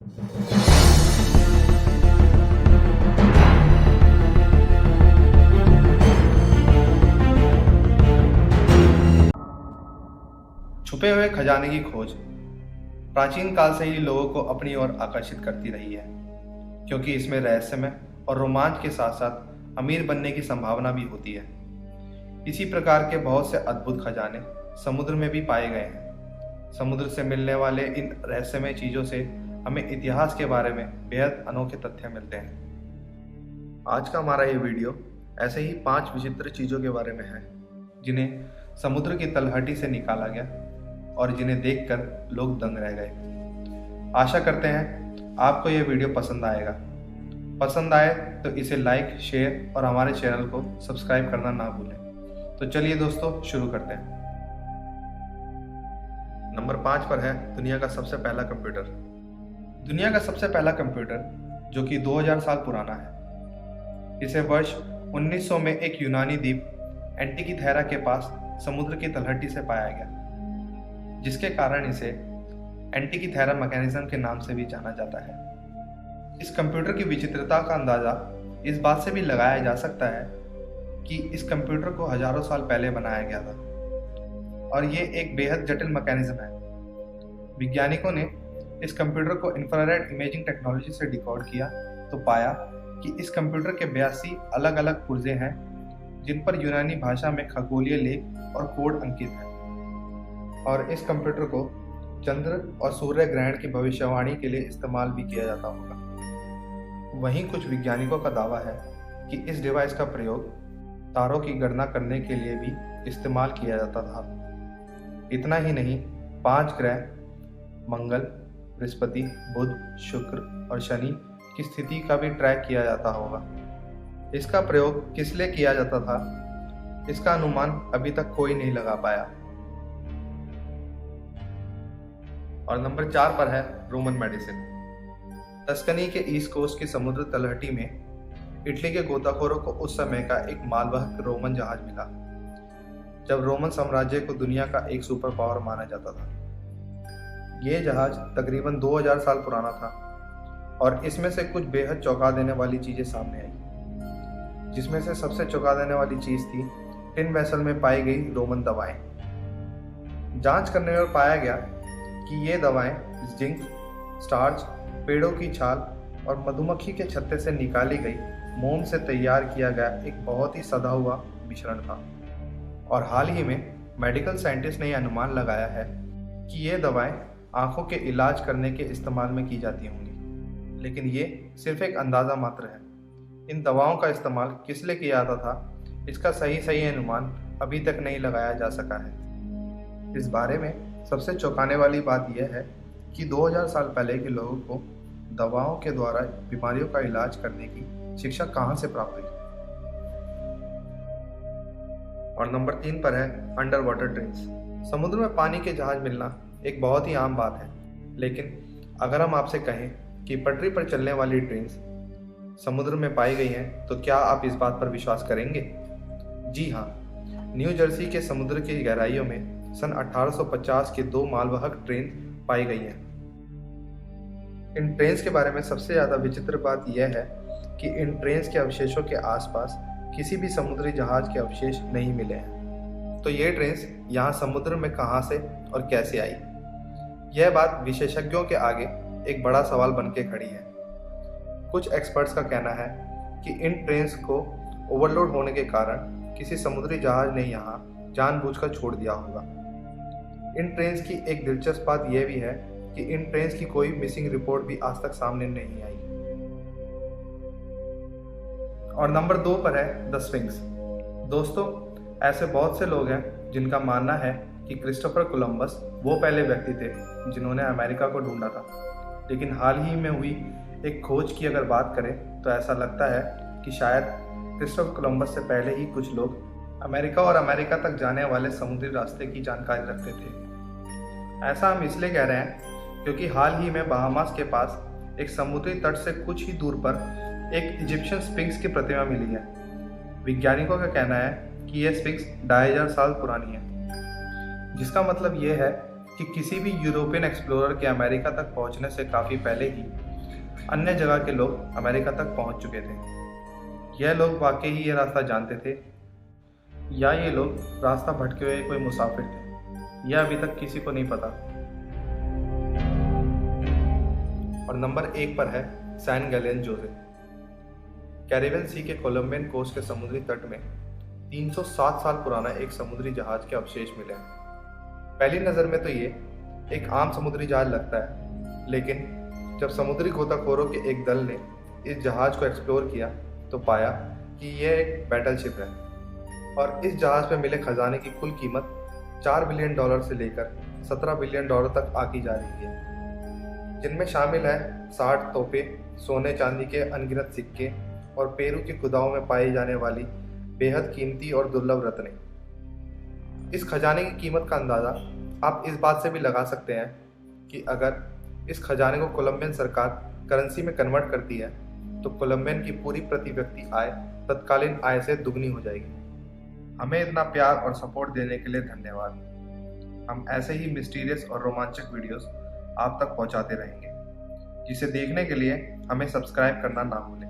छुपे हुए खजाने की खोज प्राचीन काल से ही लोगों को अपनी ओर आकर्षित करती रही है, क्योंकि इसमें रहस्यमय और रोमांच के साथ साथ अमीर बनने की संभावना भी होती है। इसी प्रकार के बहुत से अद्भुत खजाने समुद्र में भी पाए गए हैं। समुद्र से मिलने वाले इन रहस्यमय चीजों से हमें इतिहास के बारे में बेहद अनोखे तथ्य मिलते हैं। आज का हमारा ये वीडियो ऐसे ही 5 विचित्र चीजों के बारे में है, जिन्हें समुद्र की तलहटी से निकाला गया और जिन्हें देखकर लोग दंग रह गए। आशा करते हैं आपको यह वीडियो पसंद आएगा। पसंद आए तो इसे लाइक, शेयर और हमारे चैनल को सब्सक्राइब करना ना भूलें। तो चलिए दोस्तों, शुरू करते हैं। नंबर 5 पर है दुनिया का सबसे पहला कंप्यूटर। दुनिया का सबसे पहला कंप्यूटर, जो कि 2000 साल पुराना है, इसे वर्ष 1900 में एक यूनानी द्वीप एंटिकीथेरा के पास समुद्र की तलहटी से पाया गया, जिसके कारण इसे एंटिकीथेरा मैकेनिज्म के नाम से भी जाना जाता है। इस कंप्यूटर की विचित्रता का अंदाजा इस बात से भी लगाया जा सकता है कि इस कंप्यूटर को हजारों साल पहले बनाया गया था और ये एक बेहद जटिल मैकेनिज्म है। वैज्ञानिकों ने इस कंप्यूटर को इंफ्रारेड इमेजिंग टेक्नोलॉजी से डिकोड किया तो पाया कि इस कंप्यूटर के 82 अलग अलग पुर्जे हैं, जिन पर यूनानी भाषा में खगोलीय लेख और कोड अंकित हैं। और इस कंप्यूटर को चंद्र और सूर्य ग्रहण की भविष्यवाणी के लिए इस्तेमाल भी किया जाता होगा। वहीं कुछ वैज्ञानिकों का दावा है कि इस डिवाइस का प्रयोग तारों की गणना करने के लिए भी इस्तेमाल किया जाता था। इतना ही नहीं, 5 ग्रह मंगल, बृहस्पति, बुध, शुक्र और शनि की स्थिति का भी ट्रैक किया जाता होगा। इसका प्रयोग किस लिए किया जाता था, इसका अनुमान अभी तक कोई नहीं लगा पाया। और नंबर 4 पर है रोमन मेडिसिन। टस्कनी के ईस्ट कोस्ट की समुद्र तलहटी में इटली के गोताखोरों को उस समय का एक मालवाहक रोमन जहाज मिला, जब रोमन साम्राज्य को दुनिया का एक सुपर पावर माना जाता था। यह जहाज तकरीबन 2000 साल पुराना था और इसमें से कुछ बेहद चौंका देने वाली चीजें सामने आई, जिसमें से सबसे चौंका देने वाली चीज थी टिन वेसल में पाई गई रोमन दवाएं। जांच करने में पाया गया कि ये दवाएं जिंक, स्टार्च, पेड़ों की छाल और मधुमक्खी के छत्ते से निकाली गई मोम से तैयार किया गया एक बहुत ही सधा हुआ मिश्रण था। और हाल ही में मेडिकल साइंटिस्ट ने यह अनुमान लगाया है कि ये दवाएं आंखों के इलाज करने के इस्तेमाल में की जाती होंगी, लेकिन ये सिर्फ एक अंदाज़ा मात्र है। इन दवाओं का इस्तेमाल किस लिए किया जाता था, इसका सही अनुमान अभी तक नहीं लगाया जा सका है। इस बारे में सबसे चौंकाने वाली बात यह है कि 2000 साल पहले के लोगों को दवाओं के द्वारा बीमारियों का इलाज करने की शिक्षा कहां से प्राप्त हुई। और नंबर 3 पर है अंडर वाटर ट्रेन्स। समुद्र में पानी के जहाज मिलना एक बहुत ही आम बात है, लेकिन अगर हम आपसे कहें कि पटरी पर चलने वाली ट्रेन्स समुद्र में पाई गई हैं, तो क्या आप इस बात पर विश्वास करेंगे? जी हाँ, न्यू जर्सी के समुद्र की गहराइयों में सन 1850 के 2 मालवाहक ट्रेन पाई गई हैं। इन ट्रेन्स के बारे में सबसे ज़्यादा विचित्र बात यह है कि इन ट्रेन्स के अवशेषों के आसपास किसी भी समुद्री जहाज के अवशेष नहीं मिले हैं। तो ये ट्रेन्स यहाँ समुद्र में कहाँ से और कैसे आई? यह बात विशेषज्ञों के आगे एक बड़ा सवाल बन के खड़ी है। कुछ एक्सपर्ट्स का कहना है कि इन ट्रेन्स को ओवरलोड होने के कारण किसी समुद्री जहाज ने यहाँ जानबूझकर छोड़ दिया होगा। इन ट्रेन्स की एक दिलचस्प बात यह भी है कि इन ट्रेन्स की कोई मिसिंग रिपोर्ट भी आज तक सामने नहीं आई। और नंबर 2 पर है द स्फिंक्स। दोस्तों, ऐसे बहुत से लोग हैं जिनका मानना है कि क्रिस्टोफर कोलंबस वो पहले व्यक्ति थे जिन्होंने अमेरिका को ढूंढा था, लेकिन हाल ही में हुई एक खोज की अगर बात करें तो ऐसा लगता है कि शायद क्रिस्टोफर कोलंबस से पहले ही कुछ लोग अमेरिका और अमेरिका तक जाने वाले समुद्री रास्ते की जानकारी रखते थे। ऐसा हम इसलिए कह रहे हैं क्योंकि हाल ही में बहामास के पास एक समुद्री तट से कुछ ही दूर पर एक इजिप्शियन स्फिंक्स की प्रतिमा मिली है। वैज्ञानिकों का कहना है कि यह स्फिंक्स 2500 साल पुरानी है, जिसका मतलब यह है कि किसी भी यूरोपियन एक्सप्लोरर के अमेरिका तक पहुंचने से काफ़ी पहले ही अन्य जगह के लोग अमेरिका तक पहुंच चुके थे। यह लोग वाकई ही ये रास्ता जानते थे या ये लोग रास्ता भटके हुए कोई मुसाफिर थे, यह अभी तक किसी को नहीं पता। और नंबर 1 पर है सैन गैलियन जोसे। कैरिबियन सी के कोलंबियन कोस्ट के समुद्री तट में 307 साल पुराना एक समुद्री जहाज के अवशेष मिले हैं। पहली नज़र में तो ये एक आम समुद्री जहाज लगता है, लेकिन जब समुद्री गोताखोरों के एक दल ने इस जहाज को एक्सप्लोर किया तो पाया कि यह एक बैटलशिप है और इस जहाज में मिले खजाने की कुल कीमत $4 बिलियन से लेकर $17 बिलियन तक आकी जा रही है, जिनमें शामिल है 60 तोपे, सोने चांदी के अनगिनत सिक्के और पेरू की गुदाओं में पाई जाने वाली बेहद कीमती और दुर्लभ रत्नें। इस खजाने की कीमत का अंदाज़ा आप इस बात से भी लगा सकते हैं कि अगर इस खजाने को कोलंबियन सरकार करेंसी में कन्वर्ट करती है तो कोलंबियन की पूरी प्रति व्यक्ति आय तत्कालीन आय से दुगनी हो जाएगी। हमें इतना प्यार और सपोर्ट देने के लिए धन्यवाद। हम ऐसे ही मिस्टीरियस और रोमांचक वीडियोस आप तक पहुंचाते रहेंगे, जिसे देखने के लिए हमें सब्सक्राइब करना ना भूलें।